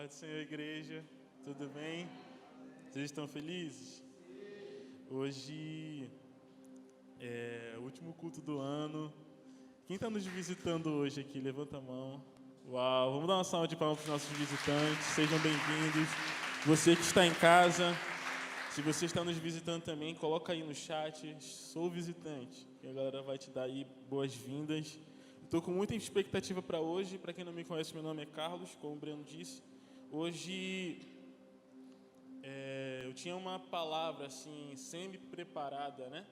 Paz do Senhor, igreja. Tudo bem? Vocês estão felizes? Hoje é o último culto do ano. Quem está nos visitando hoje aqui? Levanta a mão. Uau, vamos dar uma salva de palmas para os nossos visitantes. Sejam bem-vindos. Você que está em casa, se você está nos visitando também, coloca aí no chat, sou visitante. E a galera vai te dar aí boas-vindas. Estou com muita expectativa para hoje. Para quem não me conhece, meu nome é Carlos, como o Breno disse. Hoje eu tinha uma palavra assim, semi-preparada, né?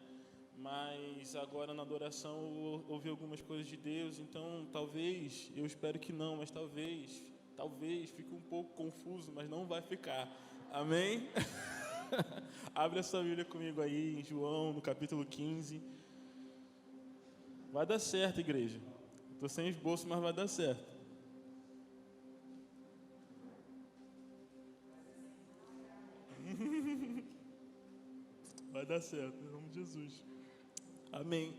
Mas agora na adoração eu ouvi algumas coisas de Deus, então talvez, eu espero que não, mas talvez fique um pouco confuso, mas não vai ficar. Amém? Abre a sua Bíblia comigo aí em João, no capítulo 15. Vai dar certo, igreja. Estou sem esboço, mas vai dar certo. Vai dar certo, em nome de Jesus. Amém.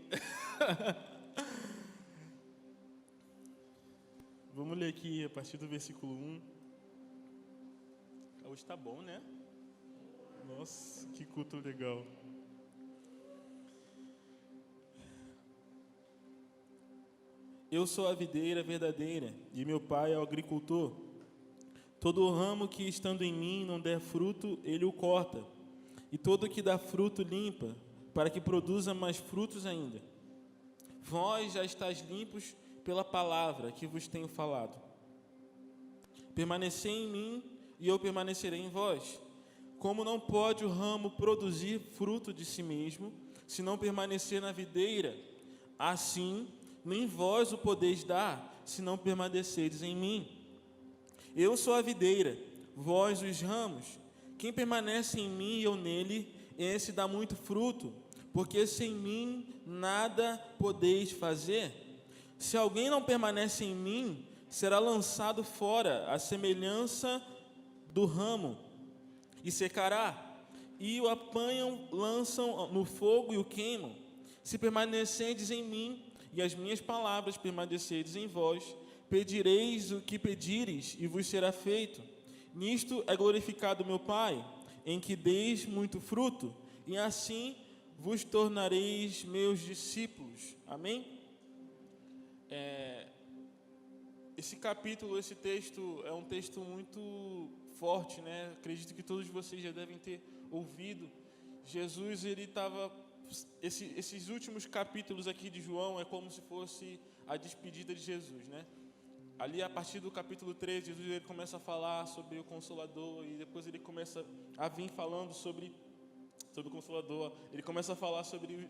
Vamos ler aqui a partir do versículo 1. Hoje está bom, né? Nossa, que culto legal. Eu sou a videira verdadeira e meu pai é o agricultor. Todo ramo que estando em mim não der fruto, ele o corta. E todo que dá fruto limpa, para que produza mais frutos ainda. Vós já estáis limpos pela palavra que vos tenho falado. Permanecei em mim e eu permanecerei em vós. Como não pode o ramo produzir fruto de si mesmo, se não permanecer na videira, assim nem vós o podeis dar, se não permanecerdes em mim. Eu sou a videira, vós os ramos. Quem permanece em mim e eu nele, esse dá muito fruto, porque sem mim nada podeis fazer. Se alguém não permanece em mim, será lançado fora, à semelhança do ramo, e secará. E o apanham, lançam no fogo e o queimam. Se permanecerdes em mim, e as minhas palavras permanecerdes em vós, pedireis o que pedires, e vos será feito. Nisto é glorificado meu Pai, em que deis muito fruto, e assim vos tornareis meus discípulos. Amém? Esse capítulo, esse texto é um texto muito forte, né? Acredito que todos vocês já devem ter ouvido. Jesus, ele estava... Esses últimos capítulos aqui de João é como se fosse a despedida de Jesus, né? Ali, a partir do capítulo 13, Jesus ele começa a falar sobre o Consolador, e depois ele começa a vir falando sobre o Consolador. Ele começa a falar sobre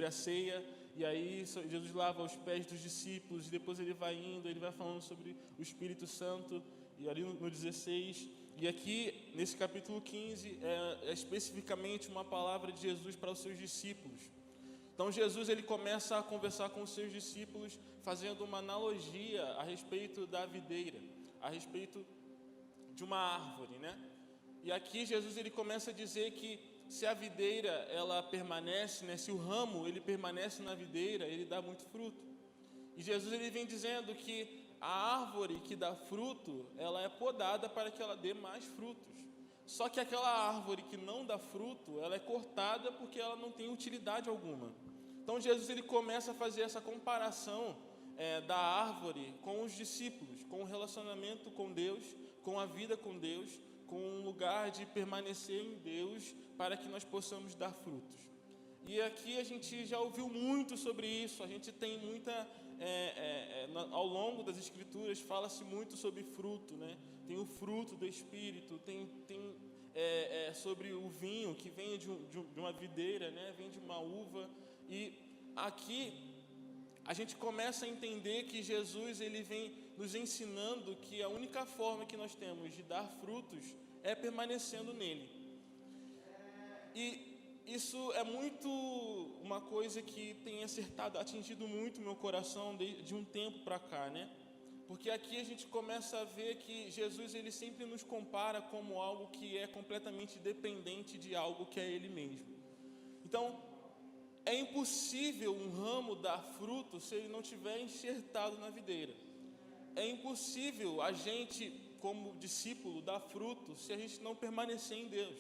a ceia, e aí Jesus lava os pés dos discípulos, e depois ele vai indo, ele vai falando sobre o Espírito Santo, e ali no 16, e aqui nesse capítulo 15 é especificamente uma palavra de Jesus para os seus discípulos. Então Jesus ele começa a conversar com os seus discípulos, fazendo uma analogia a respeito da videira, a respeito de uma árvore, né? E aqui Jesus ele começa a dizer que se a videira ela permanece, né? Se o ramo ele permanece na videira, ele dá muito fruto. E Jesus ele vem dizendo que a árvore que dá fruto, ela é podada para que ela dê mais frutos. Só que aquela árvore que não dá fruto, ela é cortada porque ela não tem utilidade alguma. Então Jesus ele começa a fazer essa comparação da árvore com os discípulos, com o relacionamento com Deus, com a vida com Deus, com um lugar de permanecer em Deus para que nós possamos dar frutos. E aqui a gente já ouviu muito sobre isso, a gente tem muita... ao longo das Escrituras fala-se muito sobre fruto, né? Tem o fruto do Espírito, tem sobre o vinho que vem de uma videira, né? Vem de uma uva. E aqui a gente começa a entender que Jesus ele vem nos ensinando que a única forma que nós temos de dar frutos é permanecendo nele. E isso é muito uma coisa que tem atingido muito meu coração de um tempo para cá, né? Porque aqui a gente começa a ver que Jesus ele sempre nos compara como algo que é completamente dependente de algo que é Ele mesmo. Então, é impossível um ramo dar fruto se ele não estiver enxertado na videira. É impossível a gente como discípulo, dar fruto se a gente não permanecer em Deus.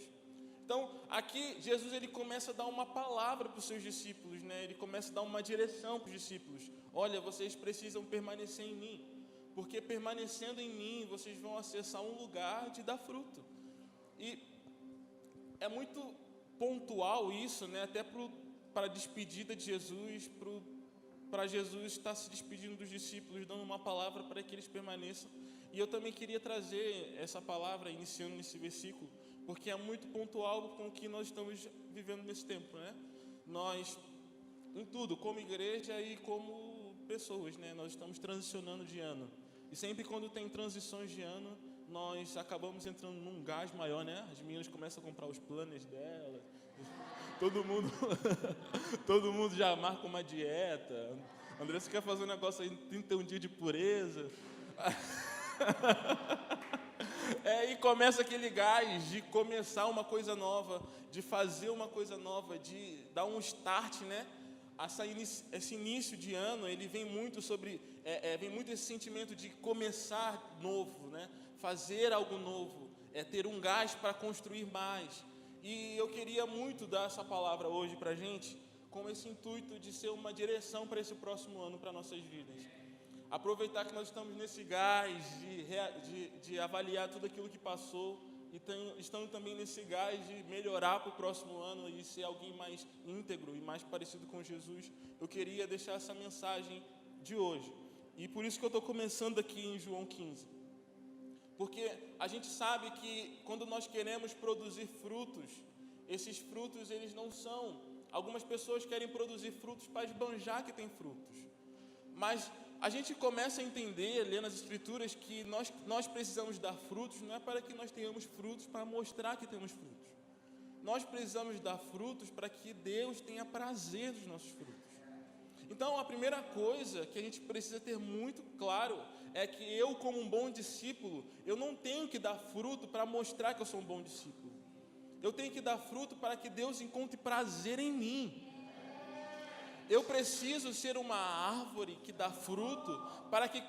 Então, aqui, Jesus ele começa a dar uma palavra para os seus discípulos, né? Ele começa a dar uma direção para os discípulos. Olha, vocês precisam permanecer em mim, porque permanecendo em mim, vocês vão acessar um lugar de dar fruto. E é muito pontual isso, né? Até para a despedida de Jesus, para Jesus estar se despedindo dos discípulos, dando uma palavra para que eles permaneçam. E eu também queria trazer essa palavra, iniciando nesse versículo, porque é muito pontual com o que nós estamos vivendo nesse tempo, né? Nós, em tudo, como igreja e como pessoas, né? Nós estamos transicionando de ano. E sempre quando tem transições de ano, nós acabamos entrando num gás maior, né? As meninas começam a comprar os planners delas. Todo mundo já marca uma dieta. Andressa quer fazer um negócio aí, 31 dias de pureza. E começa aquele gás de começar uma coisa nova, de fazer uma coisa nova, de dar um start, né? Esse início de ano, ele vem muito vem muito esse sentimento de começar novo, né? Fazer algo novo, ter um gás para construir mais. E eu queria muito dar essa palavra hoje para a gente, com esse intuito de ser uma direção para esse próximo ano, para nossas vidas. Aproveitar que nós estamos nesse gás de avaliar tudo aquilo que passou e estamos também nesse gás de melhorar para o próximo ano e ser alguém mais íntegro e mais parecido com Jesus. Eu queria deixar essa mensagem de hoje. E por isso que eu estou começando aqui em João 15. Porque a gente sabe que quando nós queremos produzir frutos, esses frutos eles não são... Algumas pessoas querem produzir frutos para esbanjar que tem frutos. Mas a gente começa a entender, lendo as Escrituras, que nós precisamos dar frutos, não é para que nós tenhamos frutos para mostrar que temos frutos. Nós precisamos dar frutos para que Deus tenha prazer dos nossos frutos. Então, a primeira coisa que a gente precisa ter muito claro é que eu, como um bom discípulo, eu não tenho que dar fruto para mostrar que eu sou um bom discípulo. Eu tenho que dar fruto para que Deus encontre prazer em mim. Eu preciso ser uma árvore que dá fruto para que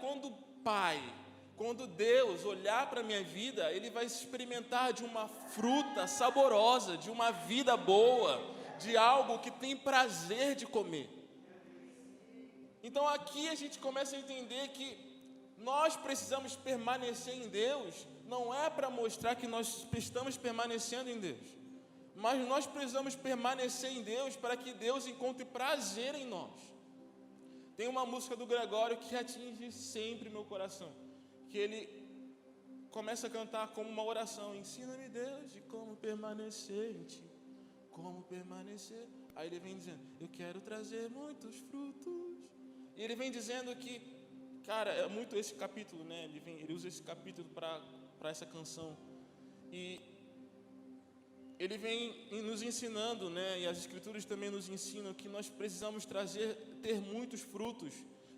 quando Deus olhar para a minha vida, Ele vai experimentar de uma fruta saborosa, de uma vida boa, de algo que tem prazer de comer. Então aqui a gente começa a entender que nós precisamos permanecer em Deus, não é para mostrar que nós estamos permanecendo em Deus, mas nós precisamos permanecer em Deus para que Deus encontre prazer em nós. Tem uma música do Gregório que atinge sempre meu coração, que ele começa a cantar como uma oração: ensina-me, Deus, de como permanecer em Ti, como permanecer. Aí ele vem dizendo: eu quero trazer muitos frutos. E ele vem dizendo que, cara, é muito esse capítulo, né? Ele usa esse capítulo para essa canção. E ele vem nos ensinando, né? E as Escrituras também nos ensinam que nós precisamos ter muitos frutos.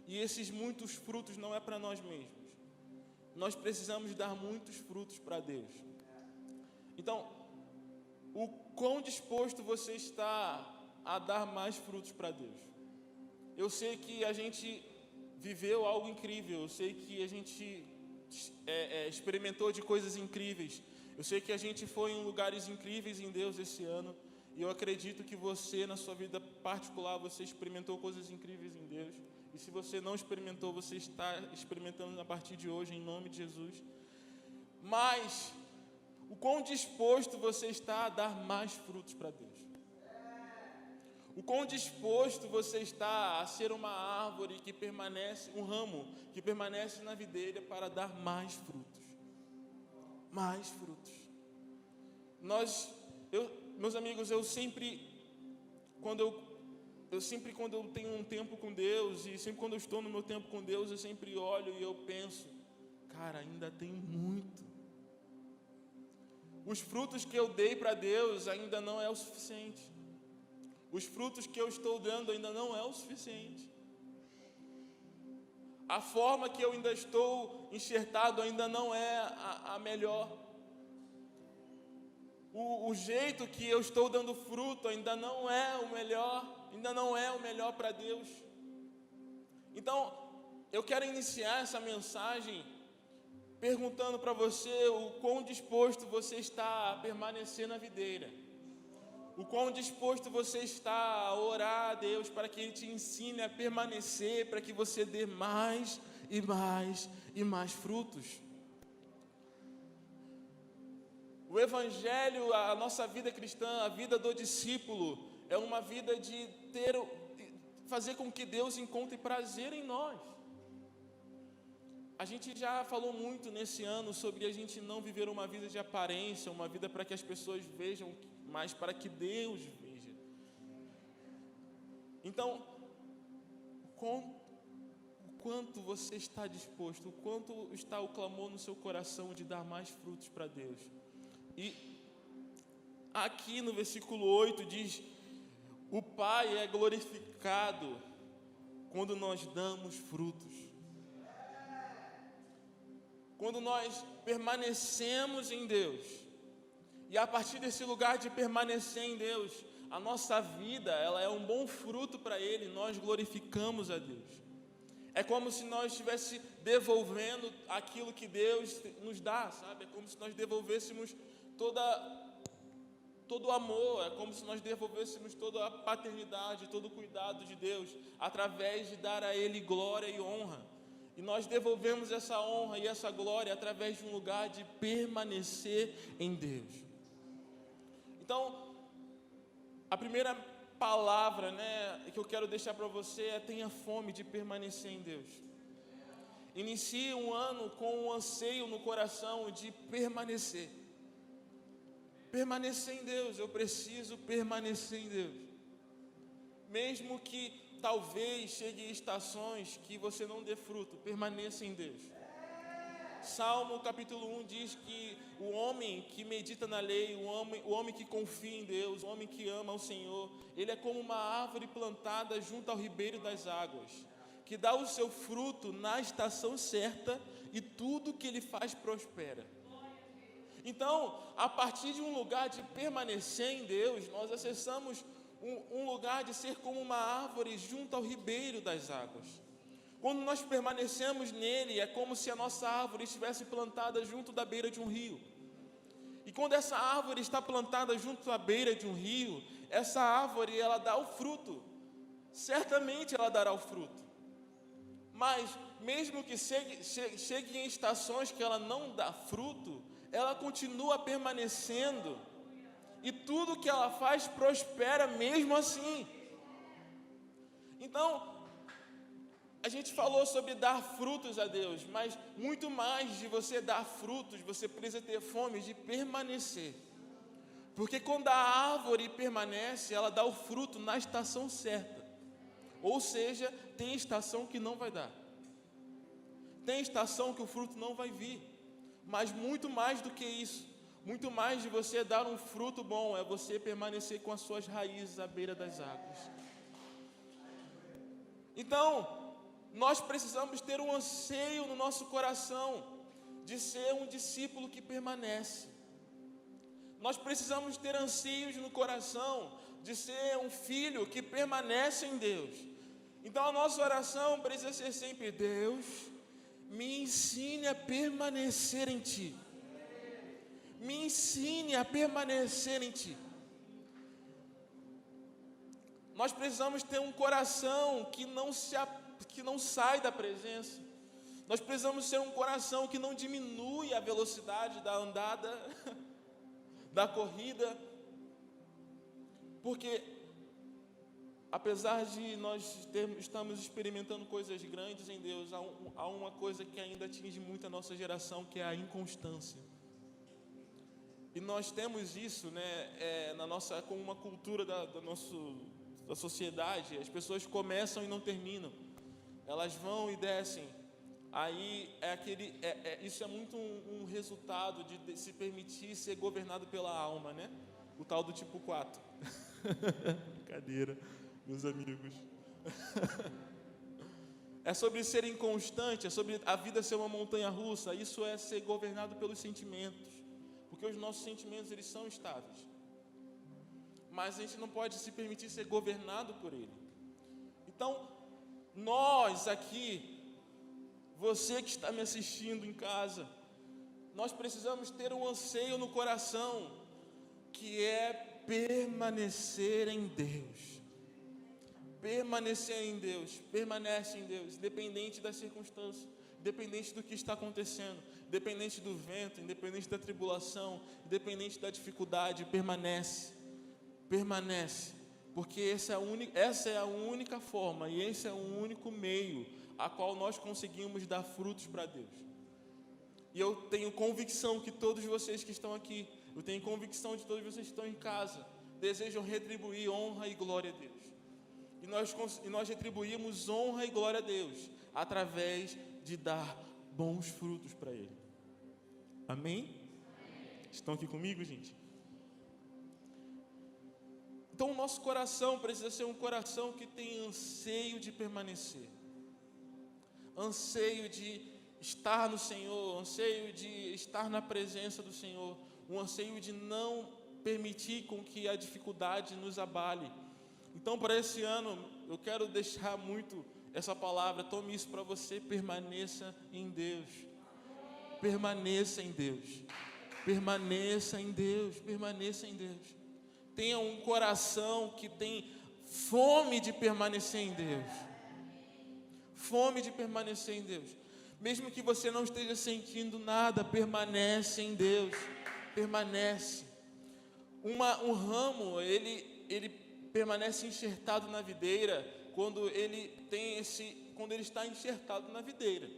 E esses muitos frutos não é para nós mesmos. Nós precisamos dar muitos frutos para Deus. Então, o quão disposto você está a dar mais frutos para Deus? Eu sei que a gente viveu algo incrível, eu sei que a gente experimentou de coisas incríveis, eu sei que a gente foi em lugares incríveis em Deus esse ano, e eu acredito que você, na sua vida particular, você experimentou coisas incríveis em Deus, e se você não experimentou, você está experimentando a partir de hoje, em nome de Jesus. Mas o quão disposto você está a dar mais frutos para Deus? O quão disposto você está a ser uma árvore que permanece, um ramo que permanece na videira para dar mais frutos? Mais frutos. Meus amigos, eu sempre quando eu tenho um tempo com Deus, e sempre quando eu estou no meu tempo com Deus, eu sempre olho e eu penso: cara, ainda tem muito. Os frutos que eu dei para Deus ainda não é o suficiente. Os frutos que eu estou dando ainda não é o suficiente. A forma que eu ainda estou enxertado ainda não é a melhor. O jeito que eu estou dando fruto ainda não é o melhor para Deus. Então, eu quero iniciar essa mensagem perguntando para você o quão disposto você está a permanecer na videira. O quão disposto você está a orar a Deus para que Ele te ensine a permanecer, para que você dê mais e mais e mais frutos. O Evangelho, a nossa vida cristã, a vida do discípulo, é uma vida de fazer com que Deus encontre prazer em nós. A gente já falou muito nesse ano sobre a gente não viver uma vida de aparência, uma vida para que as pessoas vejam, mas para que Deus veja. Então, o quanto você está disposto, o quanto está o clamor no seu coração de dar mais frutos para Deus. E aqui no versículo 8 diz: o Pai é glorificado quando nós damos frutos. Quando nós permanecemos em Deus, e a partir desse lugar de permanecer em Deus, a nossa vida, ela é um bom fruto para Ele, nós glorificamos a Deus. É como se nós estivéssemos devolvendo aquilo que Deus nos dá, sabe? É como se nós devolvêssemos todo o amor, é como se nós devolvêssemos toda a paternidade, todo o cuidado de Deus, através de dar a Ele glória e honra. E nós devolvemos essa honra e essa glória através de um lugar de permanecer em Deus. Então, a primeira palavra, que eu quero deixar para você é: tenha fome de permanecer em Deus. Inicie um ano com um anseio no coração de permanecer. Permanecer em Deus, eu preciso permanecer em Deus. Mesmo que talvez chegue estações que você não dê fruto, permaneça em Deus. Salmo capítulo 1 diz que o homem que medita na lei, o homem que confia em Deus, o homem que ama o Senhor, ele é como uma árvore plantada junto ao ribeiro das águas, que dá o seu fruto na estação certa e tudo que ele faz prospera. Então, a partir de um lugar de permanecer em Deus, nós acessamos um lugar de ser como uma árvore junto ao ribeiro das águas. Quando nós permanecemos nele, é como se a nossa árvore estivesse plantada junto da beira de um rio. E quando essa árvore está plantada junto à beira de um rio, essa árvore, ela dá o fruto. Certamente ela dará o fruto. Mas, mesmo que chegue em estações que ela não dá fruto, ela continua permanecendo. E tudo que ela faz prospera mesmo assim. Então, a gente falou sobre dar frutos a Deus, mas muito mais de você dar frutos, você precisa ter fome de permanecer. Porque quando a árvore permanece, ela dá o fruto na estação certa. Ou seja, tem estação que não vai dar. Tem estação que o fruto não vai vir. Mas muito mais do que isso, muito mais de você dar um fruto bom, é você permanecer com as suas raízes à beira das águas. Então, nós precisamos ter um anseio no nosso coração de ser um discípulo que permanece. Nós precisamos ter anseios no coração de ser um filho que permanece em Deus. Então, a nossa oração precisa ser sempre: Deus, me ensine a permanecer em Ti. Me ensine a permanecer em Ti. Nós precisamos ter um coração que não sai da presença. Nós precisamos ter um coração que não diminui a velocidade da andada, da corrida. Porque, apesar de nós estamos experimentando coisas grandes em Deus, há uma coisa que ainda atinge muito a nossa geração, que é a inconstância. E nós temos isso, como uma cultura da sociedade. As pessoas começam e não terminam. Elas vão e descem. Aí isso é muito um resultado de se permitir ser governado pela alma, né? O tal do tipo 4. Brincadeira, meus amigos. É sobre ser inconstante, é sobre a vida ser uma montanha russa. Isso é ser governado pelos sentimentos. Porque os nossos sentimentos, eles são estáveis. Mas a gente não pode se permitir ser governado por ele. Então, nós aqui, você que está me assistindo em casa, nós precisamos ter um anseio no coração, que é permanecer em Deus. Permanecer em Deus, permanece em Deus, independente das circunstâncias, independente do que está acontecendo, independente do vento, independente da tribulação, independente da dificuldade, permanece, porque essa é a única forma e esse é o único meio a qual nós conseguimos dar frutos para Deus. E eu tenho convicção que todos vocês que estão aqui, eu tenho convicção de todos vocês que estão em casa, desejam retribuir honra e glória a Deus. E nós retribuímos honra e glória a Deus através de dar bons frutos para Ele. Amém? Estão aqui comigo, gente? Então o nosso coração precisa ser um coração que tem anseio de permanecer, anseio de estar no Senhor, anseio de estar na presença do Senhor, um anseio de não permitir com que a dificuldade nos abale. Então, para esse ano, eu quero deixar muito essa palavra, tome isso para você, permaneça em Deus. Permaneça em Deus. Permaneça em Deus. Permaneça em Deus. Tenha um coração que tem fome de permanecer em Deus. Fome de permanecer em Deus. Mesmo que você não esteja sentindo nada, permanece em Deus. Permanece. Um ramo, ele permanece enxertado na videira quando ele está enxertado na videira.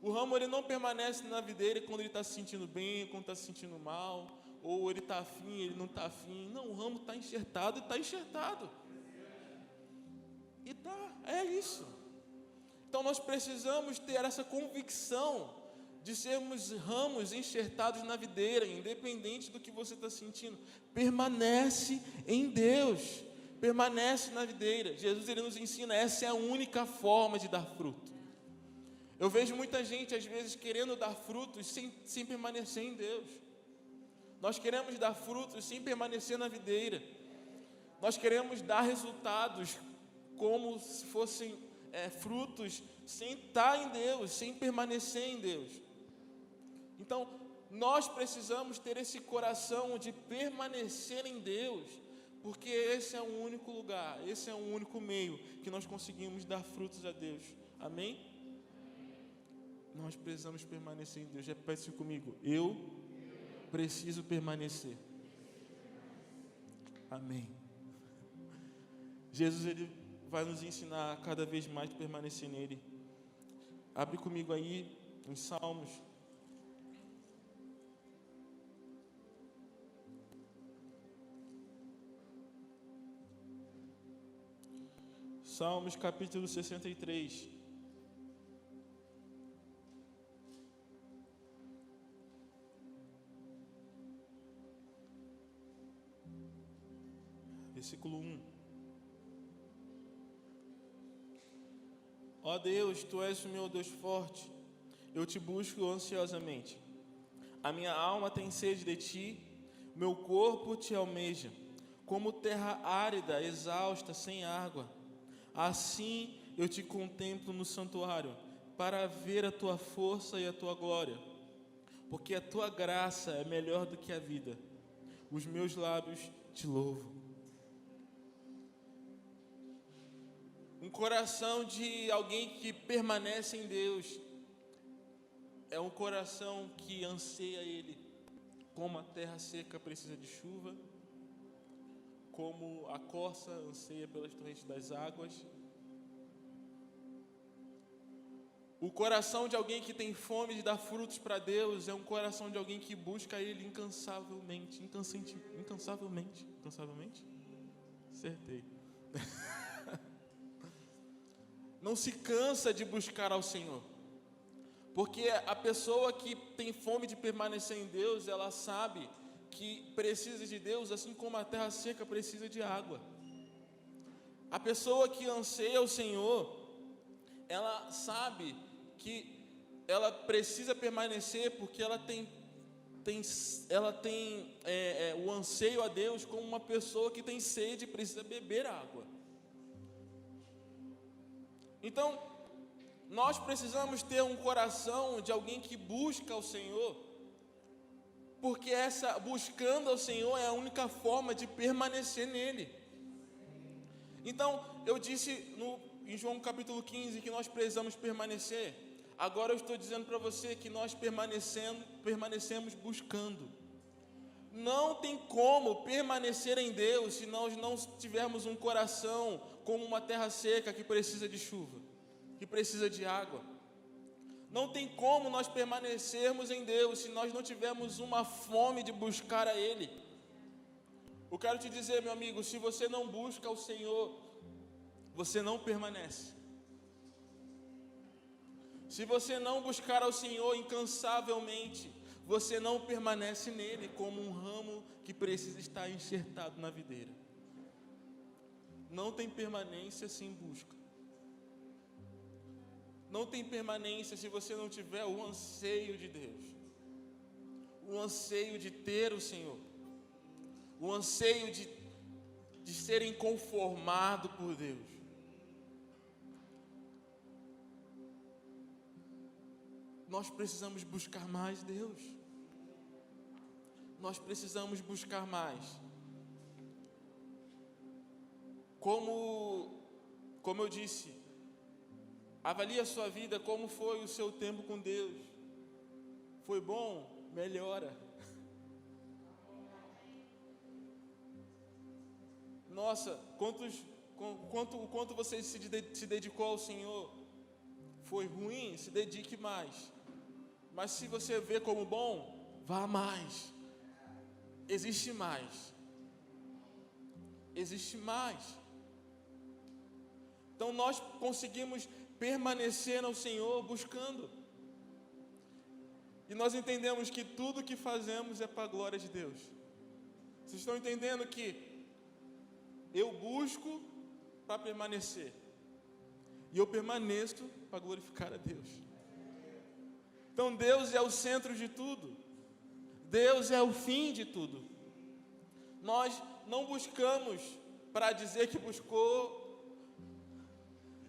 O ramo, ele não permanece na videira quando ele está se sentindo bem, quando está se sentindo mal, ou ele está afim, ele não está afim. Não, o ramo está enxertado e está enxertado. E é isso. Então nós precisamos ter essa convicção de sermos ramos enxertados na videira, independente do que você está sentindo. Permanece em Deus, permanece na videira. Jesus, ele nos ensina, essa é a única forma de dar fruto. Eu vejo muita gente às vezes querendo dar frutos sem permanecer em Deus. Nós queremos dar frutos sem permanecer na videira. Nós queremos dar resultados como se fossem frutos sem estar em Deus, sem permanecer em Deus. Então, nós precisamos ter esse coração de permanecer em Deus, porque esse é o único lugar, esse é o único meio que nós conseguimos dar frutos a Deus. Amém? Nós precisamos permanecer em Deus. Repete isso comigo. Eu preciso permanecer. Amém. Jesus, ele vai nos ensinar cada vez mais a permanecer nele. Abre comigo aí em Salmos. Salmos capítulo 63. Versículo 1. Ó Deus, Tu és o meu Deus forte, eu te busco ansiosamente. A minha alma tem sede de Ti, meu corpo Te almeja, como terra árida, exausta, sem água. Assim eu Te contemplo no santuário, para ver a Tua força e a Tua glória, porque a Tua graça é melhor do que a vida. Os meus lábios Te louvam. Um coração de alguém que permanece em Deus é um coração que anseia Ele, como a terra seca precisa de chuva, como a corça anseia pelas torrentes das águas. O coração de alguém que tem fome de dar frutos para Deus é um coração de alguém que busca Ele incansavelmente. Incansavelmente? Acertei. Não se cansa de buscar ao Senhor, porque a pessoa que tem fome de permanecer em Deus, ela sabe que precisa de Deus, assim como a terra seca precisa de água. A pessoa que anseia o Senhor, ela sabe que ela precisa permanecer, porque ela tem o anseio a Deus como uma pessoa que tem sede e precisa beber água. Então, nós precisamos ter um coração de alguém que busca o Senhor, porque essa buscando ao Senhor é a única forma de permanecer nele. Então, eu disse em João capítulo 15 que nós precisamos permanecer. Agora eu estou dizendo para você que nós permanecemos buscando. Não tem como permanecer em Deus se nós não tivermos um coração como uma terra seca que precisa de chuva, que precisa de água. Não tem como nós permanecermos em Deus se nós não tivermos uma fome de buscar a Ele. Eu quero te dizer, meu amigo, se você não busca o Senhor, você não permanece. Se você não buscar ao Senhor incansavelmente, você não permanece nele como um ramo que precisa estar enxertado na videira. Não tem permanência sem busca. Não tem permanência se você não tiver o anseio de Deus, o anseio de ter o Senhor, o anseio de ser inconformado por Deus. Nós precisamos buscar mais Deus. Nós precisamos buscar mais. Como eu disse, avalie a sua vida, como foi o seu tempo com Deus. Foi bom? Melhora. Nossa, quanto você se dedicou ao Senhor? Foi ruim? Se dedique mais. Mas se você vê como bom, vá mais. Existe mais. Existe mais. Então nós conseguimos permanecer no Senhor buscando. E nós entendemos que tudo que fazemos é para a glória de Deus. Vocês estão entendendo que eu busco para permanecer. E eu permaneço para glorificar a Deus. Então Deus é o centro de tudo. Deus é o fim de tudo. Nós não buscamos para dizer que buscou.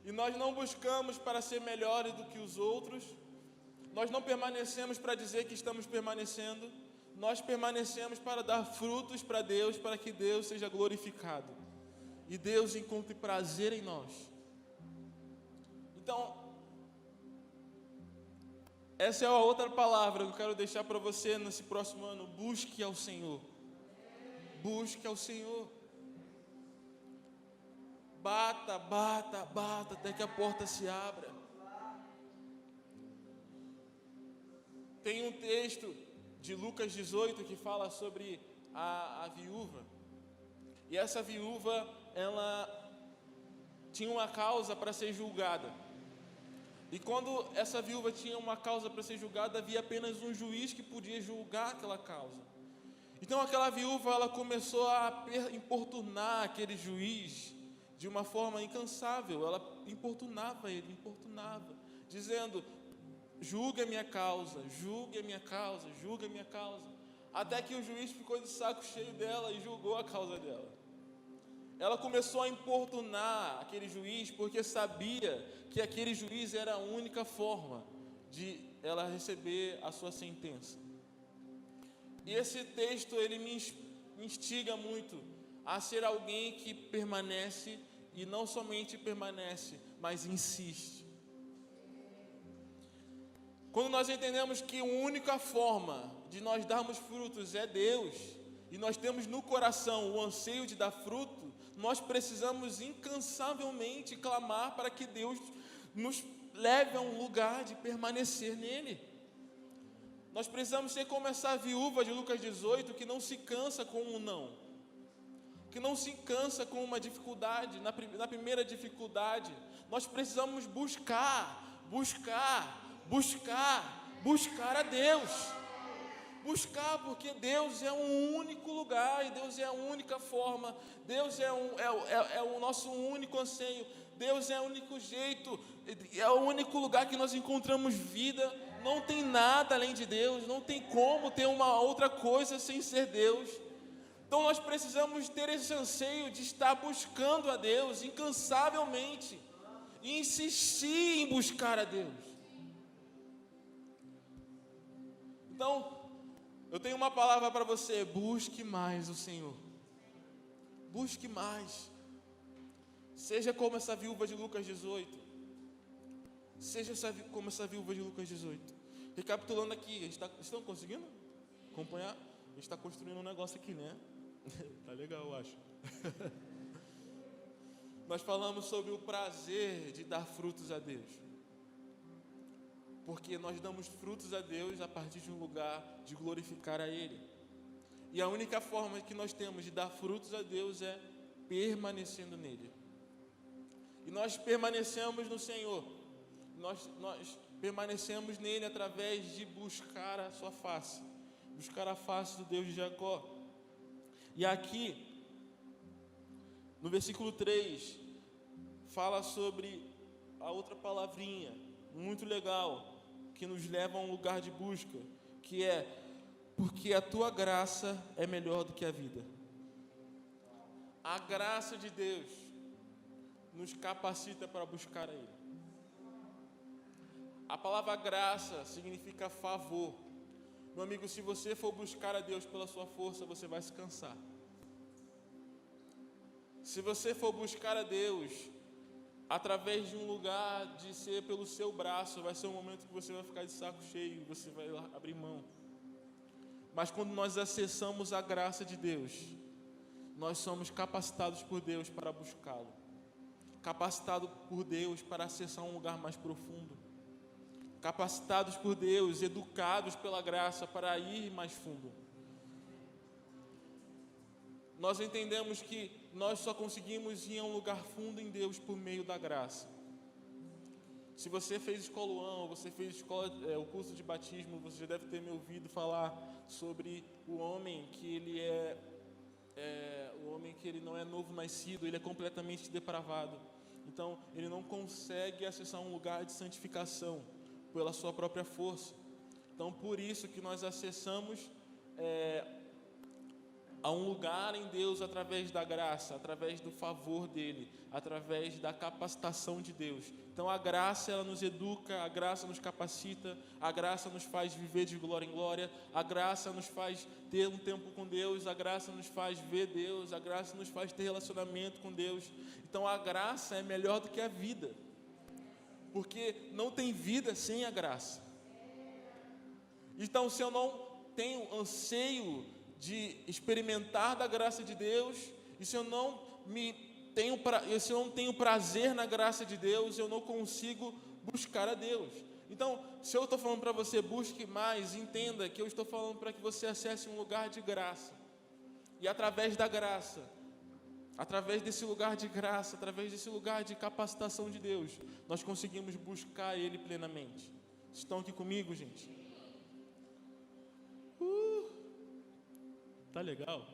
E nós não buscamos para ser melhores do que os outros. Nós não permanecemos para dizer que estamos permanecendo. Nós permanecemos para dar frutos para Deus, para que Deus seja glorificado. E Deus encontre prazer em nós. Então, essa é a outra palavra que eu quero deixar para você nesse próximo ano. Busque ao Senhor. Busque ao Senhor. Bata, bata, bata, até que a porta se abra. Tem um texto de Lucas 18 que fala sobre a viúva. E essa viúva, ela tinha uma causa para ser julgada. E quando essa viúva tinha uma causa para ser julgada, havia apenas um juiz que podia julgar aquela causa. Então aquela viúva, ela começou a importunar aquele juiz de uma forma incansável. Ela importunava ele, dizendo: julgue a minha causa, julgue a minha causa, julgue a minha causa. Até que o juiz ficou de saco cheio dela e julgou a causa dela. Ela começou a importunar aquele juiz porque sabia que aquele juiz era a única forma de ela receber a sua sentença. E esse texto, ele me instiga muito a ser alguém que permanece, e não somente permanece, mas insiste. Quando nós entendemos que a única forma de nós darmos frutos é Deus, e nós temos no coração o anseio de dar fruto, nós precisamos incansavelmente clamar para que Deus nos leve a um lugar de permanecer nele. Nós precisamos ser como essa viúva de Lucas 18, que não se cansa com um não, que não se cansa com uma dificuldade. Na primeira dificuldade, nós precisamos buscar a Deus. Buscar, porque Deus é um único lugar, e Deus é a única forma. Deus é o nosso único anseio. Deus é o único jeito, é o único lugar que nós encontramos vida. Não tem nada além de Deus, não tem como ter uma outra coisa sem ser Deus. Então nós precisamos ter esse anseio de estar buscando a Deus incansavelmente, e insistir em buscar a Deus. Então, Eu tenho uma palavra para você: busque mais o Senhor. Busque mais. Seja como essa viúva de Lucas 18. Como essa viúva de Lucas 18. Recapitulando aqui, estão conseguindo acompanhar? A gente está construindo um negócio aqui, né? Tá legal, eu acho. Nós falamos sobre o prazer de dar frutos a Deus. Porque nós damos frutos a Deus a partir de um lugar de glorificar a Ele. E a única forma que nós temos de dar frutos a Deus é permanecendo nele. E nós permanecemos no Senhor. Nós permanecemos nele através de buscar a sua face. Buscar a face do Deus de Jacó. E aqui, no versículo 3, fala sobre a outra palavrinha, muito legal, que nos leva a um lugar de busca, que é: porque a tua graça é melhor do que a vida. A graça de Deus nos capacita para buscar a Ele. A palavra graça significa favor. Meu amigo, se você for buscar a Deus pela sua força, você vai se cansar. Se você for buscar a Deus através de um lugar de ser pelo seu braço, vai ser um momento que você vai ficar de saco cheio, você vai abrir mão. Mas quando nós acessamos a graça de Deus, nós somos capacitados por Deus para buscá-lo. Capacitados por Deus para acessar um lugar mais profundo. Capacitados por Deus, educados pela graça para ir mais fundo. Nós entendemos que nós só conseguimos ir a um lugar fundo em Deus por meio da graça. Se você fez escolaão, você fez o curso de batismo, você já deve ter me ouvido falar sobre o homem que ele não é novo nascido, ele é completamente depravado. Então, ele não consegue acessar um lugar de santificação pela sua própria força. Então, por isso que nós acessamos a um lugar em Deus através da graça, através do favor dele, através da capacitação de Deus. Então a graça, ela nos educa, a graça nos capacita, a graça nos faz viver de glória em glória, a graça nos faz ter um tempo com Deus, a graça nos faz ver Deus, a graça nos faz ter relacionamento com Deus. Então a graça é melhor do que a vida, porque não tem vida sem a graça. Então, se eu não tenho anseio de experimentar da graça de Deus, e se eu não tenho prazer na graça de Deus, eu não consigo buscar a Deus. Então, se eu estou falando para você, busque mais, entenda que eu estou falando para que você acesse um lugar de graça. E através da graça, através desse lugar de graça, através desse lugar de capacitação de Deus, nós conseguimos buscar Ele plenamente. Estão aqui comigo, gente? Tá legal?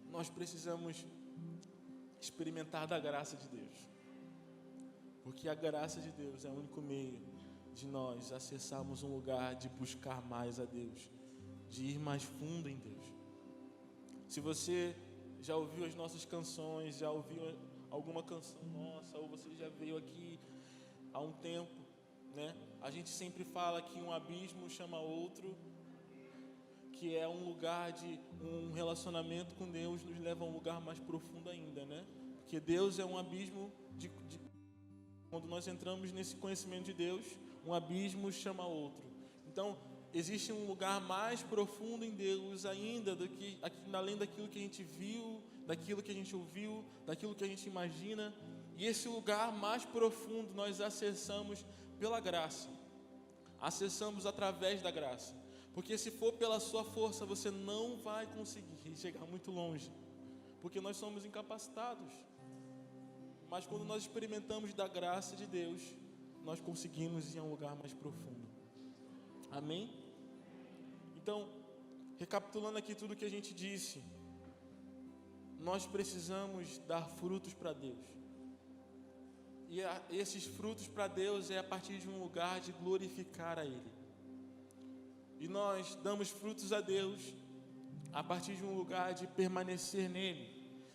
Nós precisamos experimentar da graça de Deus, porque a graça de Deus é o único meio de nós acessarmos um lugar de buscar mais a Deus, de ir mais fundo em Deus. Se você já ouviu as nossas canções, já ouviu alguma canção nossa, ou você já veio aqui há um tempo, né? A gente sempre fala que um abismo chama outro, que é um lugar de um relacionamento com Deus nos leva a um lugar mais profundo ainda, né? Porque Deus é um abismo quando nós entramos nesse conhecimento de Deus, um abismo chama outro. Então, existe um lugar mais profundo em Deus ainda do que além daquilo que a gente viu, daquilo que a gente ouviu, daquilo que a gente imagina. E esse lugar mais profundo nós acessamos pela graça, acessamos através da graça, porque se for pela sua força, você não vai conseguir chegar muito longe, porque nós somos incapacitados. Mas quando nós experimentamos da graça de Deus, nós conseguimos ir a um lugar mais profundo. Amém? Então, recapitulando aqui tudo que a gente disse, nós precisamos dar frutos para Deus. E esses frutos para Deus é a partir de um lugar de glorificar a Ele. E nós damos frutos a Deus a partir de um lugar de permanecer nele.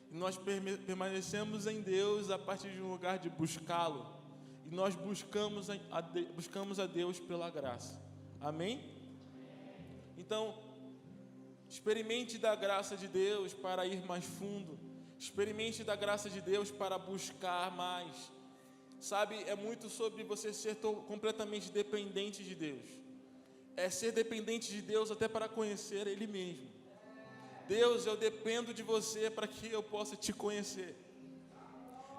E nós permanecemos em Deus a partir de um lugar de buscá-lo. E e nós buscamos a Deus pela graça. Amém? Então, experimente da graça de Deus para ir mais fundo. Experimente da graça de Deus para buscar mais. Sabe, é muito sobre você ser completamente dependente de Deus. É ser dependente de Deus até para conhecer Ele mesmo. Deus, eu dependo de você para que eu possa te conhecer.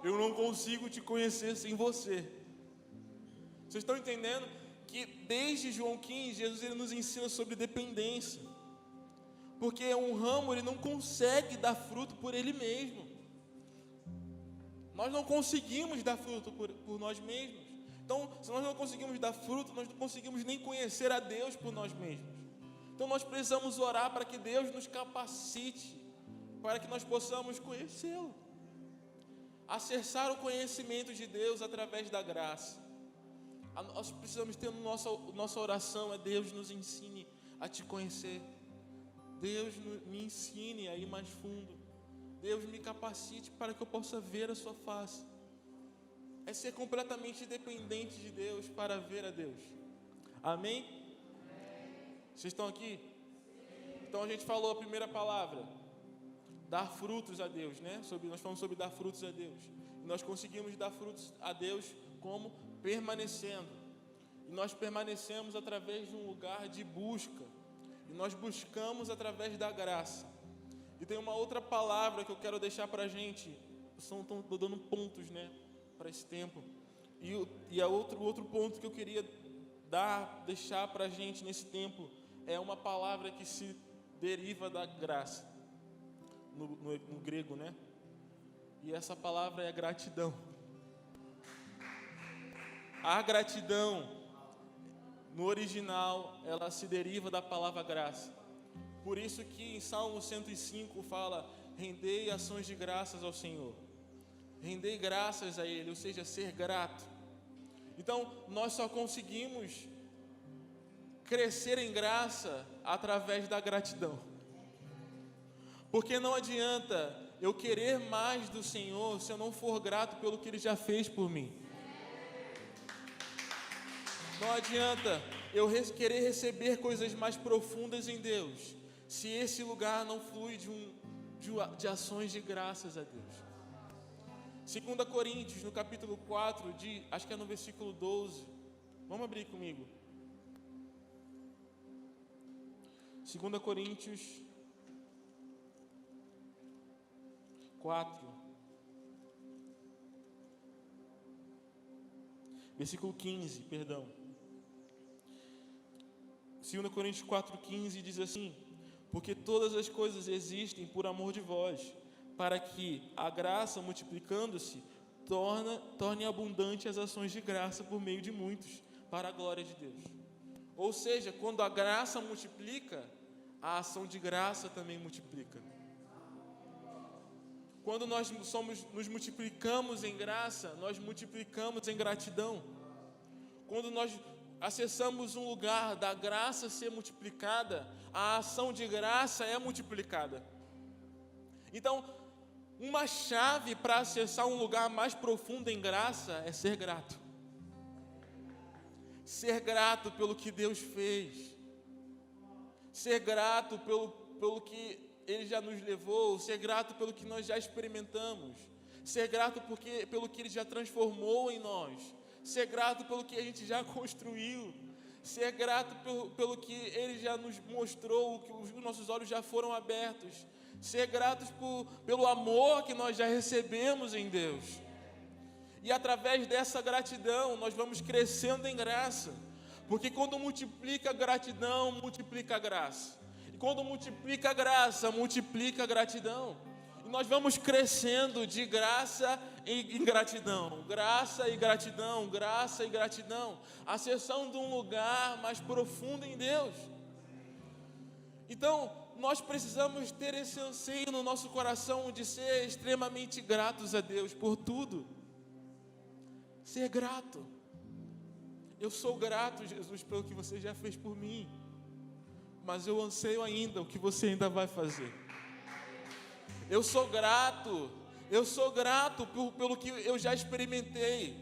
Eu não consigo te conhecer sem você. Vocês estão entendendo que desde João 15, Jesus ele nos ensina sobre dependência. Porque um ramo ele não consegue dar fruto por ele mesmo. Nós não conseguimos dar fruto por nós mesmos. Então, se nós não conseguimos dar fruto, nós não conseguimos nem conhecer a Deus por nós mesmos. Então, nós precisamos orar para que Deus nos capacite, para que nós possamos conhecê-lo. Acessar o conhecimento de Deus através da graça. Nós precisamos ter nossa oração, Deus nos ensine a te conhecer. Deus me ensine a ir mais fundo. Deus me capacite para que eu possa ver a sua face. É ser completamente dependente de Deus para ver a Deus. Amém? Vocês estão aqui? Então a gente falou a primeira palavra, dar frutos a Deus, né? Nós falamos sobre dar frutos a Deus. E nós conseguimos dar frutos a Deus como? Permanecendo. E nós permanecemos através de um lugar de busca. E nós buscamos através da graça. E tem uma outra palavra que eu quero deixar para a gente. Estou dando pontos, né, para esse tempo. E outro ponto que eu queria deixar para a gente nesse tempo é uma palavra que se deriva da graça, no grego, né? E essa palavra é gratidão. A gratidão, no original, ela se deriva da palavra graça. Por isso que em Salmo 105 fala: rendei ações de graças ao Senhor. Rendei graças a Ele, ou seja, ser grato. Então, nós só conseguimos crescer em graça através da gratidão. Porque não adianta eu querer mais do Senhor se eu não for grato pelo que Ele já fez por mim. Não adianta eu querer receber coisas mais profundas em Deus se esse lugar não flui de ações de graças a Deus. 2 Coríntios, no capítulo 4, acho que é no versículo 12. Vamos abrir comigo. 2 Coríntios 4, versículo 15, perdão. 2 Coríntios 4,15 diz assim: porque todas as coisas existem por amor de vós, para que a graça, multiplicando-se, torne abundante as ações de graça por meio de muitos, para a glória de Deus. Ou seja, quando a graça multiplica, a ação de graça também multiplica. Quando nós nos multiplicamos em graça, nós multiplicamos em gratidão. Quando nós acessamos um lugar da graça ser multiplicada, a ação de graça é multiplicada. Então, uma chave para acessar um lugar mais profundo em graça é ser grato. Ser grato pelo que Deus fez. Ser grato pelo que Ele já nos levou. Ser grato pelo que nós já experimentamos. Ser grato pelo que Ele já transformou em nós. Ser grato pelo que a gente já construiu. Ser grato pelo que Ele já nos mostrou, que os nossos olhos já foram abertos. Ser gratos pelo amor que nós já recebemos em Deus. E através dessa gratidão, nós vamos crescendo em graça. Porque quando multiplica a gratidão, multiplica a graça. E quando multiplica a graça, multiplica a gratidão. E nós vamos crescendo de graça em gratidão. Graça e gratidão, graça e gratidão. Acessando um lugar mais profundo em Deus. Então, nós precisamos ter esse anseio no nosso coração de ser extremamente gratos a Deus por tudo. Ser grato. Eu sou grato, Jesus, pelo que você já fez por mim. Mas eu anseio ainda o que você ainda vai fazer. Eu sou grato pelo que eu já experimentei.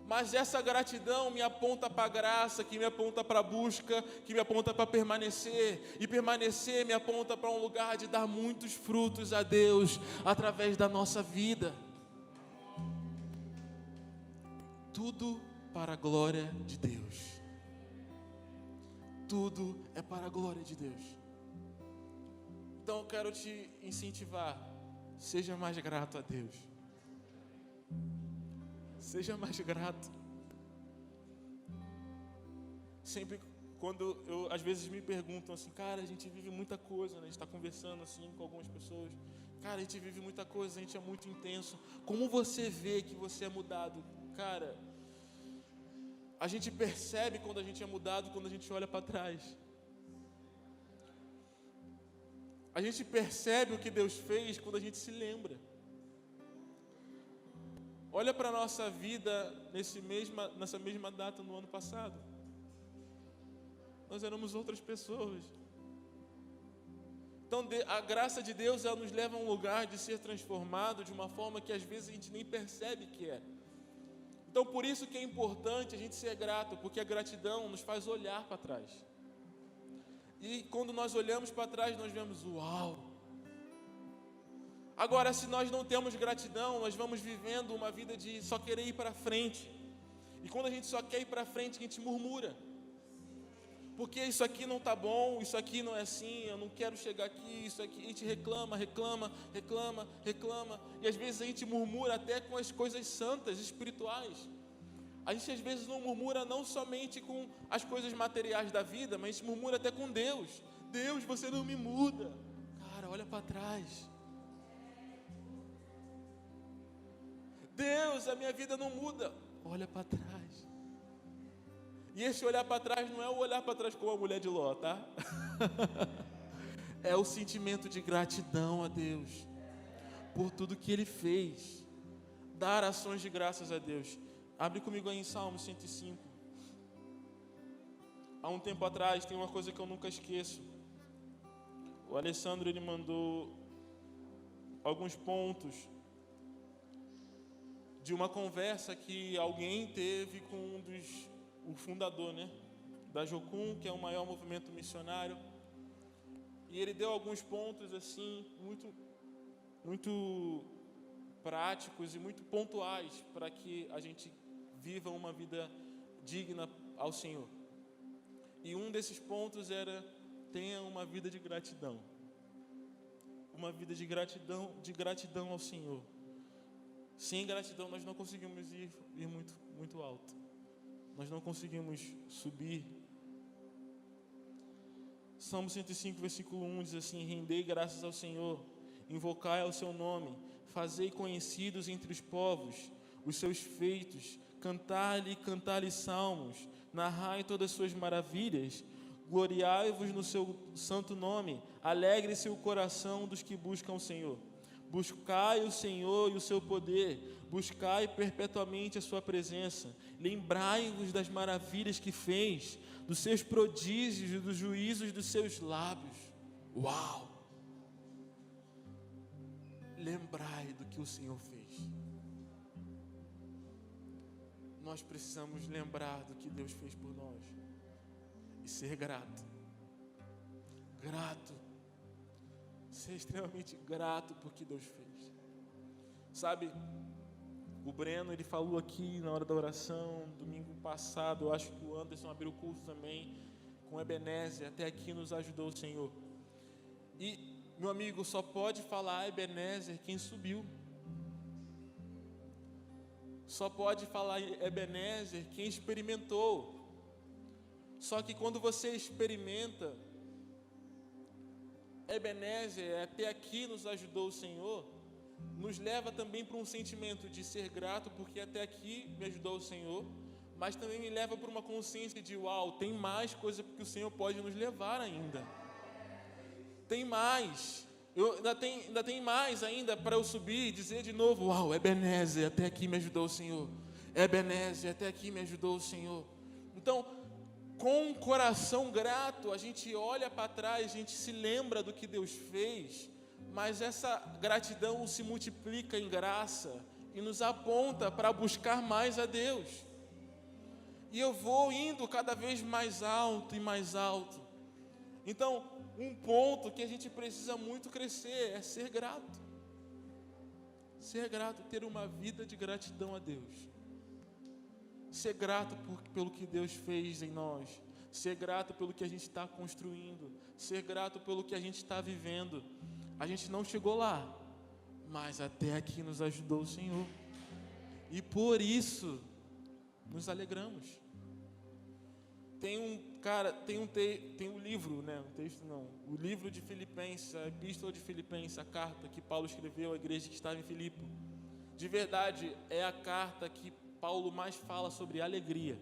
mas essa gratidão me aponta para a graça, que me aponta para a busca, que me aponta para permanecer, e permanecer me aponta para um lugar de dar muitos frutos a Deus, através da nossa vida. Tudo para a glória de Deus. Tudo é para a glória de Deus. Então eu quero te incentivar, seja mais grato a Deus. Seja mais grato. Sempre quando às vezes me perguntam assim, cara, a gente vive muita coisa, né? A gente está conversando assim com algumas pessoas, cara, a gente vive muita coisa, a gente é muito intenso. Como você vê que você é mudado? Cara, a gente percebe quando a gente é mudado quando a gente olha para trás. A gente percebe o que Deus fez quando a gente se lembra. Olha para a nossa vida nessa mesma data no ano passado. Nós éramos outras pessoas. Então a graça de Deus, ela nos leva a um lugar de ser transformado de uma forma que às vezes a gente nem percebe que é. Então por isso que é importante a gente ser grato, porque a gratidão nos faz olhar para trás. E quando nós olhamos para trás, nós vemos, uau! Agora, se nós não temos gratidão, nós vamos vivendo uma vida de só querer ir para frente. E quando a gente só quer ir para frente, a gente murmura. Porque isso aqui não está bom, isso aqui não é assim, eu não quero chegar aqui, isso aqui. A gente reclama. E às vezes a gente murmura até com as coisas santas, espirituais. A gente às vezes não murmura não somente com as coisas materiais da vida, mas a gente murmura até com Deus. Deus, você não me muda. Cara, olha para trás. Deus, a minha vida não muda. Olha para trás. E esse olhar para trás não é o olhar para trás como a mulher de Ló, tá? É o sentimento de gratidão a Deus por tudo que Ele fez. Dar ações de graças a Deus. Abre comigo aí em Salmo 105. Há um tempo atrás, tem uma coisa que eu nunca esqueço. O Alessandro, ele mandou alguns pontos de uma conversa que alguém teve com o fundador, né, da Jocum, que é o maior movimento missionário. E ele deu alguns pontos assim muito práticos e muito pontuais para que a gente viva uma vida digna ao Senhor. E um desses pontos era: tenha uma vida de gratidão. Uma vida de gratidão ao Senhor. Sem gratidão nós não conseguimos ir muito alto. Nós não conseguimos subir. Salmo 105, versículo 1 diz assim: rendei graças ao Senhor, invocai ao seu nome, fazei conhecidos entre os povos os seus feitos, cantai-lhe salmos, narrai todas as suas maravilhas, gloriai-vos no seu santo nome, alegre-se o coração dos que buscam o Senhor. Buscai o Senhor e o seu poder, buscai perpetuamente a sua presença, lembrai-vos das maravilhas que fez, dos seus prodígios e dos juízos dos seus lábios. Uau! Lembrai do que o Senhor fez. Nós precisamos lembrar do que Deus fez por nós e ser grato. Ser extremamente grato por que Deus fez. Sabe, o Breno, ele falou aqui na hora da oração, domingo passado, eu acho que o Anderson abriu o culto também, com o Ebenezer, até aqui nos ajudou o Senhor. E, meu amigo, só pode falar Ebenezer quem subiu. Só pode falar Ebenezer quem experimentou. Só que quando você experimenta, Ebenezer, até aqui nos ajudou o Senhor, nos leva também para um sentimento de ser grato, porque até aqui me ajudou o Senhor, mas também me leva para uma consciência de, uau, tem mais coisa que o Senhor pode nos levar ainda. Tem mais. Ainda tem mais ainda para eu subir e dizer de novo, uau, Ebenezer, até aqui me ajudou o Senhor. Ebenezer, até aqui me ajudou o Senhor. Então, com um coração grato, a gente olha para trás, a gente se lembra do que Deus fez, mas essa gratidão se multiplica em graça e nos aponta para buscar mais a Deus. E eu vou indo cada vez mais alto e mais alto. Então, um ponto que a gente precisa muito crescer é ser grato. Ser grato, ter uma vida de gratidão a Deus. Ser grato pelo que Deus fez em nós. Ser grato pelo que a gente está construindo. Ser grato pelo que a gente está vivendo. A gente não chegou lá, mas até aqui nos ajudou o Senhor. E por isso, nos alegramos. Tem um livro, né? Um texto não. O livro de Filipenses, a Epístola de Filipenses, a carta que Paulo escreveu à igreja que estava em Filipe. De verdade, é a carta que Paulo mais fala sobre alegria.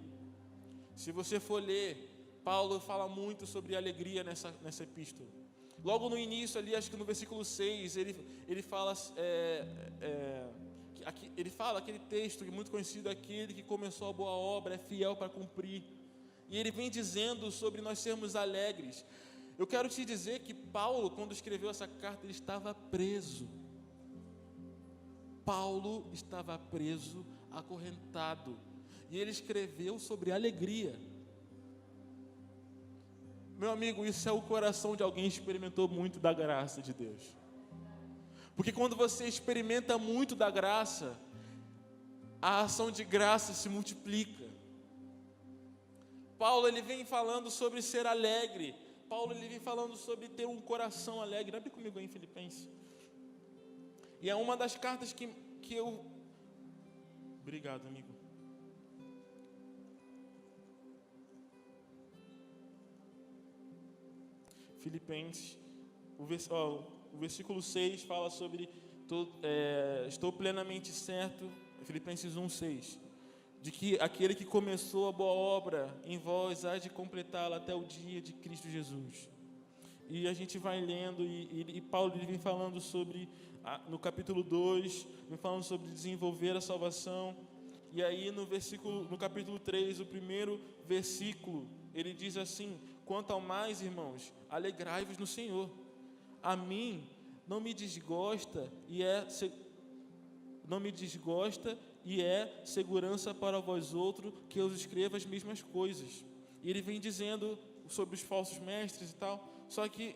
Se você for ler, Paulo fala muito sobre alegria nessa epístola. Logo no início ali, acho que no versículo 6, ele fala aquele texto que é muito conhecido: aquele que começou a boa obra é fiel para cumprir. E ele vem dizendo sobre nós sermos alegres. Eu quero te dizer que Paulo, quando escreveu essa carta, ele estava preso. Paulo estava preso, acorrentado. E ele escreveu sobre alegria. Meu amigo, isso é o coração de alguém que experimentou muito da graça de Deus. Porque quando você experimenta muito da graça, a ação de graça se multiplica. Paulo, ele vem falando sobre ser alegre. Paulo, ele vem falando sobre ter um coração alegre. Abre comigo aí em Filipenses. E é uma das cartas que eu... Obrigado, amigo. Filipenses, o versículo 6 fala sobre estou plenamente certo, Filipenses 1:6, de que aquele que começou a boa obra em vós há de completá-la até o dia de Cristo Jesus. E a gente vai lendo e Paulo ele vem falando sobre, no capítulo 2, vem falando sobre desenvolver a salvação. E aí no capítulo 3, o primeiro versículo, ele diz assim: quanto ao mais, irmãos, alegrai-vos no Senhor. A mim não me desgosta e é segurança para vós outros que eu escreva as mesmas coisas. E ele vem dizendo sobre os falsos mestres e tal. Só que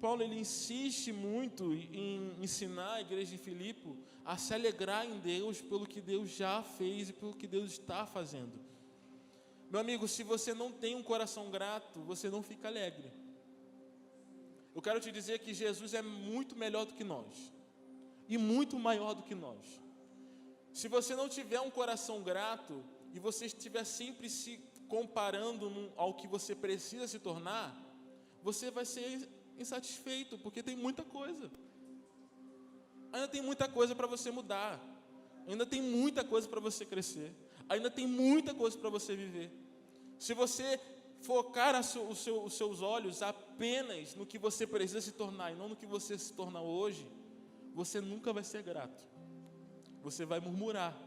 Paulo ele insiste muito em ensinar a igreja de Filipe a se alegrar em Deus pelo que Deus já fez e pelo que Deus está fazendo. Meu amigo, se você não tem um coração grato, você não fica alegre. Eu quero te dizer que Jesus é muito melhor do que nós. E muito maior do que nós. Se você não tiver um coração grato, e você estiver sempre se comparando ao que você precisa se tornar, você vai ser insatisfeito, porque tem muita coisa. Ainda tem muita coisa para você mudar. Ainda tem muita coisa para você crescer. Ainda tem muita coisa para você viver. Se você focar os seus olhos apenas no que você precisa se tornar e não no que você se torna hoje, você nunca vai ser grato. Você vai murmurar,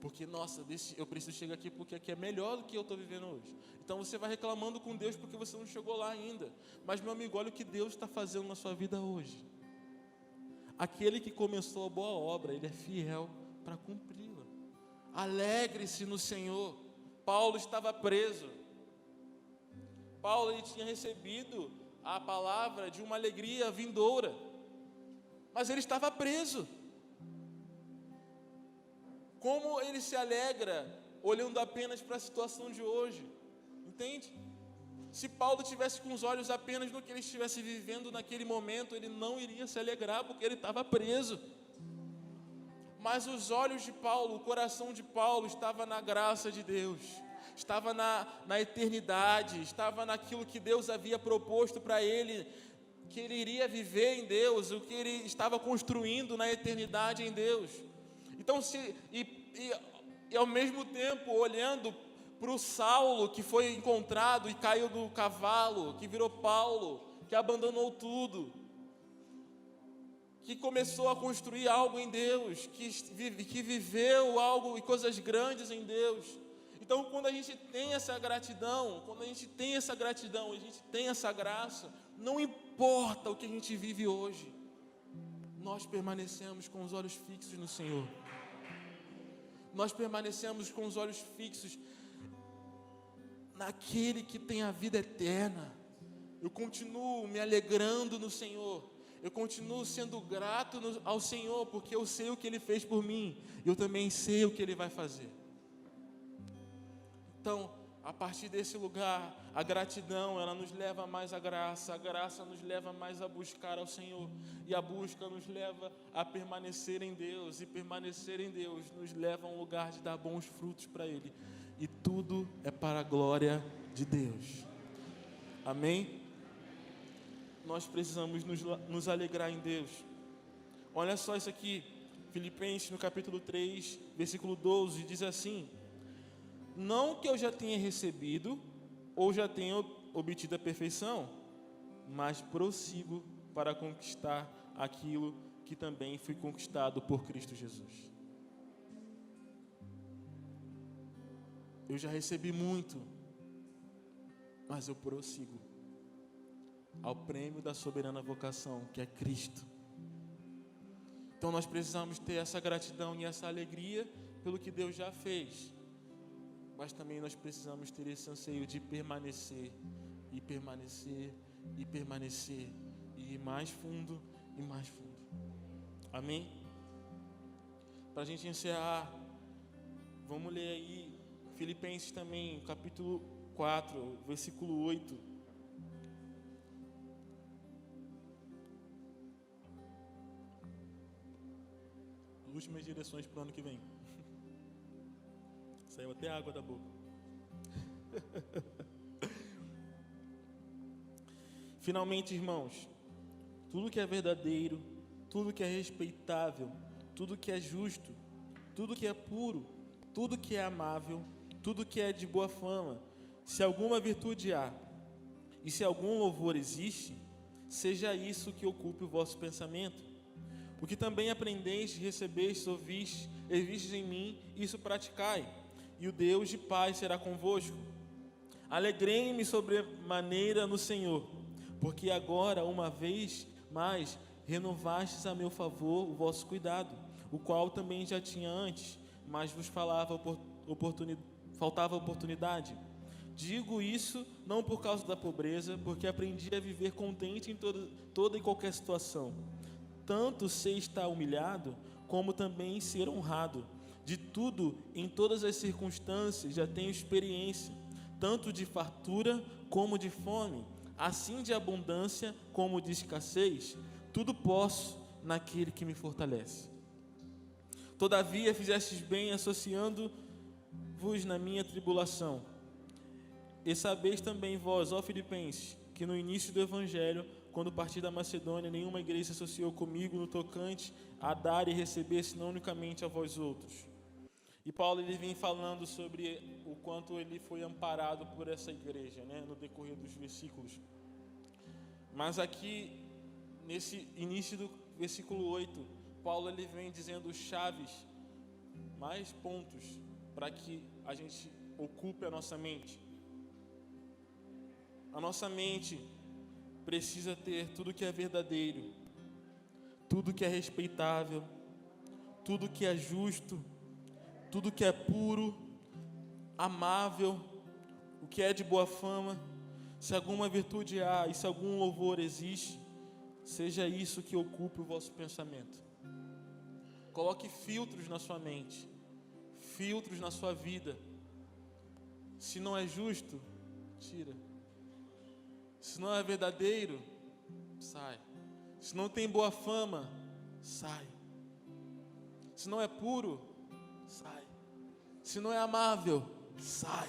porque, nossa, eu preciso chegar aqui porque aqui é melhor do que eu estou vivendo hoje. Então você vai reclamando com Deus porque você não chegou lá ainda. Mas, meu amigo, olha o que Deus está fazendo na sua vida hoje. Aquele que começou a boa obra, Ele é fiel para cumpri-la. Alegre-se no Senhor. Paulo estava preso. Paulo ele tinha recebido a palavra de uma alegria vindoura, mas ele estava preso. Como ele se alegra olhando apenas para a situação de hoje? Entende? Se Paulo tivesse com os olhos apenas no que ele estivesse vivendo naquele momento, ele não iria se alegrar porque ele estava preso. Mas os olhos de Paulo, o coração de Paulo estava na graça de Deus, estava na eternidade, estava naquilo que Deus havia proposto para ele, que ele iria viver em Deus, o que ele estava construindo na eternidade em Deus. Então, ao mesmo tempo, olhando para o Saulo que foi encontrado e caiu do cavalo, que virou Paulo, que abandonou tudo, que começou a construir algo em Deus, que viveu algo e coisas grandes em Deus. Então, quando a gente tem essa gratidão, a gente tem essa graça, não importa o que a gente vive hoje, nós permanecemos com os olhos fixos no Senhor. nós permanecemos com os olhos fixos naquele que tem a vida eterna. Eu continuo me alegrando no Senhor. Eu continuo sendo grato ao Senhor, porque eu sei o que Ele fez por mim. Eu também sei o que Ele vai fazer. Então, a partir desse lugar, a gratidão, ela nos leva mais à graça. A graça nos leva mais a buscar ao Senhor. E a busca nos leva a permanecer em Deus. E permanecer em Deus nos leva a um lugar de dar bons frutos para Ele. E tudo é para a glória de Deus. Amém? Nós precisamos nos alegrar em Deus. Olha só isso aqui, Filipenses no capítulo 3, versículo 12, diz assim: não que eu já tenha recebido ou já tenha obtido a perfeição, mas prossigo para conquistar aquilo que também foi conquistado por Cristo Jesus. Eu já recebi muito, mas eu prossigo ao prêmio da soberana vocação, que é Cristo. Então nós precisamos ter essa gratidão e essa alegria pelo que Deus já fez, mas também nós precisamos ter esse anseio de permanecer, e permanecer, e permanecer, e ir mais fundo e mais fundo. Amém? Para a gente encerrar, vamos ler aí Filipenses também, capítulo 4, versículo 8. Últimas direções para o ano que vem. Saiu até água da boca. Finalmente, irmãos, tudo que é verdadeiro, tudo que é respeitável, tudo que é justo, tudo que é puro, tudo que é amável, tudo que é de boa fama, se alguma virtude há, e se algum louvor existe, seja isso que ocupe o vosso pensamento. O que também aprendeste, recebeste, ouvistes e vistes em mim, isso praticai, e o Deus de paz será convosco. Alegrei-me sobremaneira no Senhor, porque agora, uma vez mais, renovastes a meu favor o vosso cuidado, o qual também já tinha antes, mas vos faltava oportunidade. Digo isso não por causa da pobreza, porque aprendi a viver contente em toda e qualquer situação. Tanto sei estar humilhado, como também ser honrado. De tudo, em todas as circunstâncias, já tenho experiência, tanto de fartura como de fome, assim de abundância como de escassez. Tudo posso naquele que me fortalece. Todavia, fizestes bem associando-vos na minha tribulação. E sabeis também vós, ó Filipenses, que no início do Evangelho, quando parti da Macedônia, nenhuma igreja se associou comigo no tocante a dar e receber, senão unicamente a vós outros. E Paulo, ele vem falando sobre o quanto ele foi amparado por essa igreja, né, no decorrer dos versículos. Mas aqui, nesse início do versículo 8, Paulo, ele vem dizendo chaves, mais pontos, para que a gente ocupe a nossa mente. A nossa mente precisa ter tudo que é verdadeiro, tudo que é respeitável, tudo que é justo, tudo que é puro, amável, o que é de boa fama. Se alguma virtude há e se algum louvor existe, seja isso que ocupe o vosso pensamento. Coloque filtros na sua mente, filtros na sua vida. Se não é justo, tira. Se não é verdadeiro, sai. Se não tem boa fama, sai. Se não é puro, sai. Se não é amável, sai.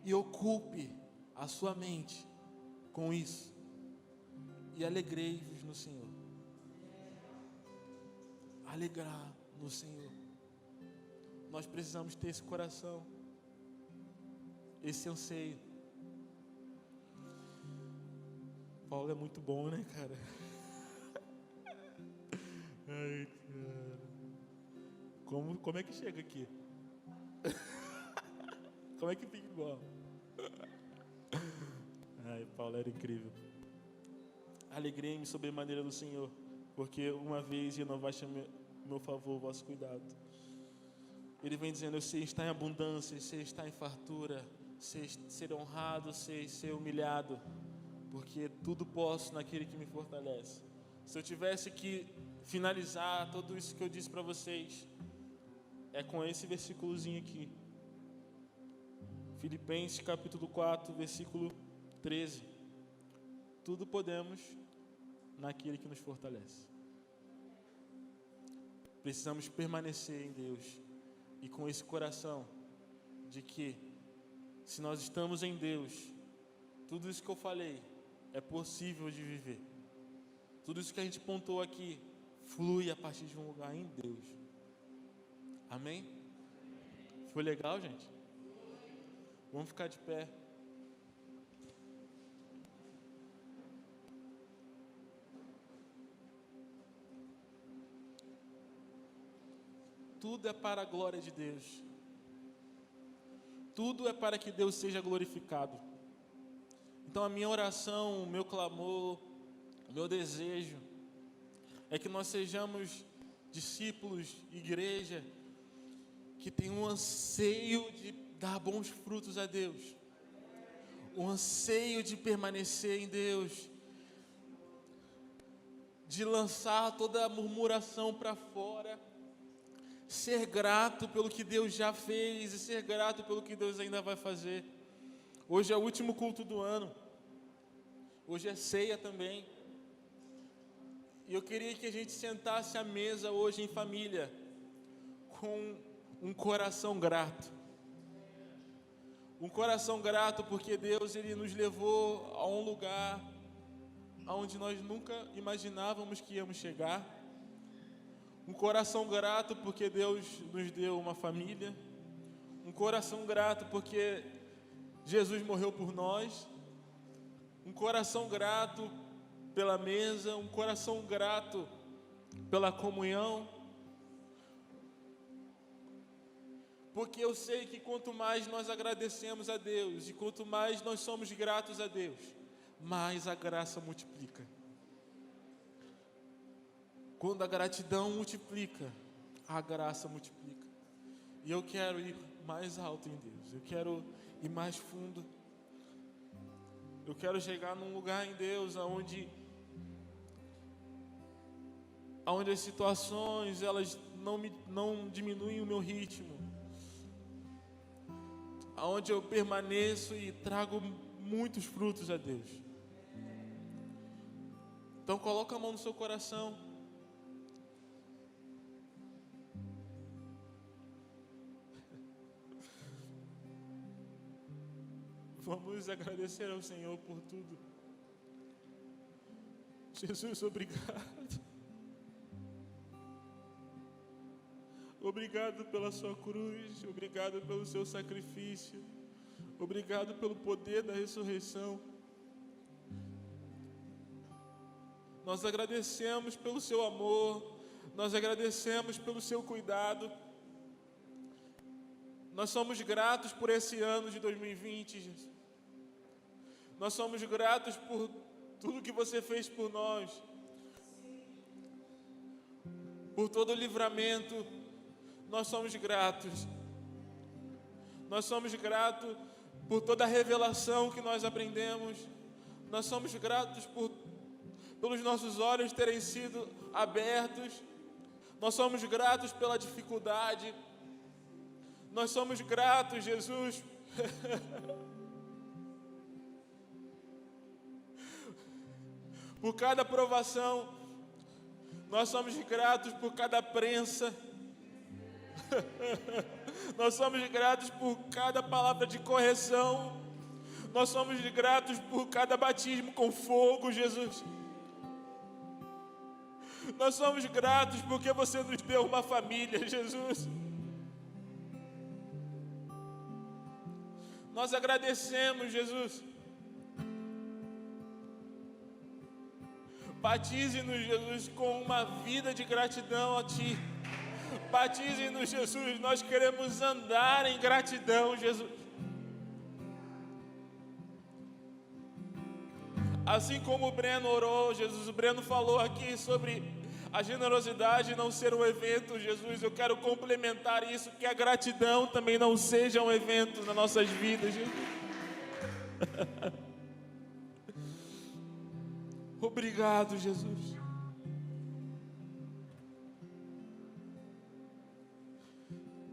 E ocupe a sua mente com isso. E alegrei-vos no Senhor. Alegrar no Senhor. Nós precisamos ter esse coração, esse anseio. Paulo é muito bom, né, cara? Ai, cara. Como é que chega aqui? Como é que fica igual? Ai, Paulo era incrível. Alegrei-me sobremaneira do Senhor, porque uma vez renovaste a meu favor o vosso cuidado. Ele vem dizendo: eu sei estar em abundância, eu sei estar em fartura, sei ser honrado, sei ser humilhado, porque tudo posso naquele que me fortalece. Se eu tivesse que finalizar tudo isso que eu disse para vocês, é com esse versículozinho aqui. Filipenses capítulo 4, versículo 13. Tudo podemos naquele que nos fortalece. Precisamos permanecer em Deus e com esse coração de que, se nós estamos em Deus, tudo isso que eu falei é possível de viver. Tudo isso que a gente pontuou aqui flui a partir de um lugar em Deus. Amém? Foi legal, gente? Vamos ficar de pé. Tudo é para a glória de Deus. Tudo é para que Deus seja glorificado. Então a minha oração, o meu clamor, o meu desejo é que nós sejamos discípulos, igreja, que tem um anseio de dar bons frutos a Deus, um anseio de permanecer em Deus, de lançar toda a murmuração para fora, ser grato pelo que Deus já fez e ser grato pelo que Deus ainda vai fazer. Hoje é o último culto do ano, hoje é ceia também, e eu queria que a gente sentasse à mesa hoje em família, com um coração grato. Um coração grato porque Deus, Ele nos levou a um lugar onde nós nunca imaginávamos que íamos chegar. Um coração grato porque Deus nos deu uma família. Um coração grato porque Jesus morreu por nós. Um coração grato pela mesa. Um coração grato pela comunhão. Porque eu sei que quanto mais nós agradecemos a Deus e quanto mais nós somos gratos a Deus, mais a graça multiplica. Quando a gratidão multiplica, a graça multiplica. E eu quero ir mais alto em Deus, eu quero ir mais fundo. Eu quero chegar num lugar em Deus onde as situações elas não diminuem o meu ritmo, onde eu permaneço e trago muitos frutos a Deus. Então coloca a mão no seu coração. Vamos agradecer ao Senhor por tudo. Jesus, obrigado. Obrigado pela sua cruz, obrigado pelo seu sacrifício, obrigado pelo poder da ressurreição. Nós agradecemos pelo seu amor, nós agradecemos pelo seu cuidado. Nós somos gratos por esse ano de 2020, Jesus. Nós somos gratos por tudo que você fez por nós, por todo o livramento. Nós somos gratos. Nós somos gratos por toda a revelação que nós aprendemos. Nós somos gratos pelos nossos olhos terem sido abertos. Nós somos gratos pela dificuldade. Nós somos gratos, Jesus, por cada provação. Nós somos gratos por cada prensa. Nós somos gratos por cada palavra de correção. Nós somos gratos por cada batismo com fogo, Jesus. Nós somos gratos porque você nos deu uma família, Jesus. Nós agradecemos, Jesus. Batize-nos, Jesus, com uma vida de gratidão a Ti. Batize-nos, Jesus, nós queremos andar em gratidão, Jesus. Assim como o Breno orou, Jesus, o Breno falou aqui sobre A generosidade não ser um evento, Jesus, eu quero complementar isso, que a gratidão também não seja um evento nas nossas vidas, Jesus. Obrigado, Jesus.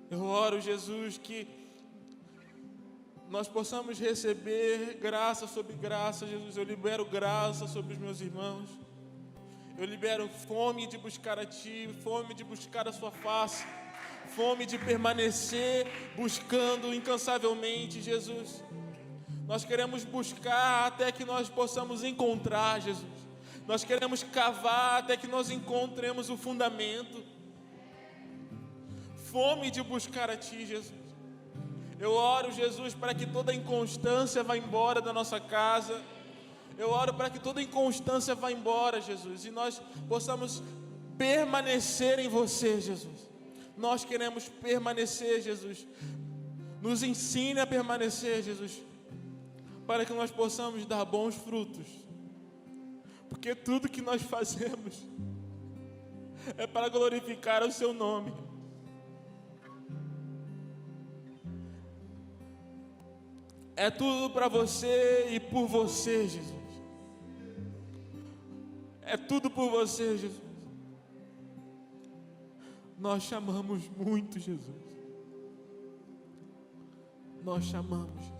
Eu oro, Jesus, que nós possamos receber graça sobre graça, Jesus. Eu libero graça sobre os meus irmãos. Eu libero fome de buscar a Ti, fome de buscar a Sua face, fome de permanecer buscando incansavelmente, Jesus. Nós queremos buscar até que nós possamos encontrar, Jesus. Nós queremos cavar até que nós encontremos o fundamento. Fome de buscar a Ti, Jesus. Eu oro, Jesus, para que toda inconstância vá embora da nossa casa. Eu oro para que toda inconstância vá embora, Jesus, e nós possamos permanecer em Você, Jesus. Nós queremos permanecer, Jesus. Nos ensine a permanecer, Jesus, para que nós possamos dar bons frutos. Porque tudo que nós fazemos é para glorificar o Seu nome. É tudo para Você e por Você, Jesus. É tudo por Você, Jesus. Nós chamamos muito, Jesus. Nós chamamos.